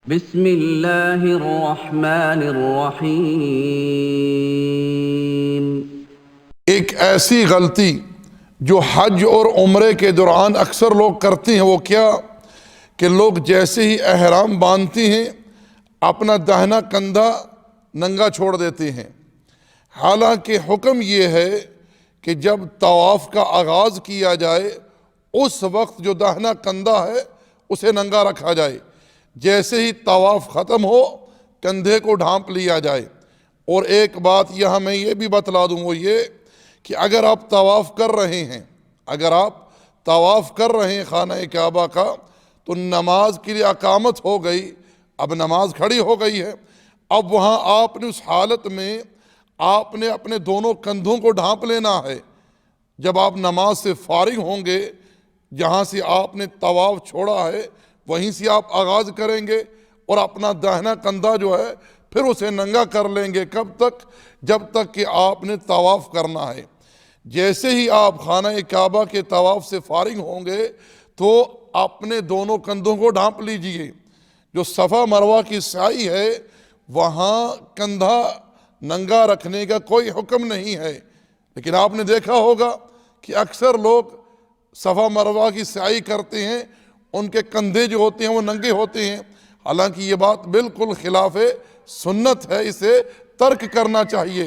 بسم اللہ الرحمن الرحیم۔ ایک ایسی غلطی جو حج اور عمرے کے دوران اکثر لوگ کرتے ہیں وہ کیا کہ لوگ جیسے ہی احرام باندھتے ہیں اپنا داہنا کندھا ننگا چھوڑ دیتے ہیں، حالانکہ حکم یہ ہے کہ جب طواف کا آغاز کیا جائے اس وقت جو داہنا کندھا ہے اسے ننگا رکھا جائے، جیسے ہی طواف ختم ہو کندھے کو ڈھانپ لیا جائے۔ اور ایک بات یہاں میں یہ بھی بتلا دوں وہ یہ کہ اگر آپ طواف کر رہے ہیں خانہ کعبہ کا تو نماز کے لیے اقامت ہو گئی، اب نماز کھڑی ہو گئی ہے، اب وہاں آپ نے اس حالت میں آپ نے اپنے دونوں کندھوں کو ڈھانپ لینا ہے۔ جب آپ نماز سے فارغ ہوں گے، جہاں سے آپ نے طواف چھوڑا ہے وہیں سے آپ آغاز کریں گے اور اپنا داہنا کندھا جو ہے پھر اسے ننگا کر لیں گے۔ کب تک؟ جب تک کہ آپ نے طواف کرنا ہے۔ جیسے ہی آپ خانہ کعبہ کے طواف سے فارغ ہوں گے تو اپنے دونوں کندھوں کو ڈھانپ لیجئے۔ جو صفا مروہ کی سعی ہے وہاں کندھا ننگا رکھنے کا کوئی حکم نہیں ہے، لیکن آپ نے دیکھا ہوگا کہ اکثر لوگ صفا مروہ کی سعی کرتے ہیں، ان کے کندھے جو ہوتے ہیں وہ ننگے ہوتے ہیں، حالانکہ یہ بات بالکل خلاف سنت ہے، اسے ترک کرنا چاہیے۔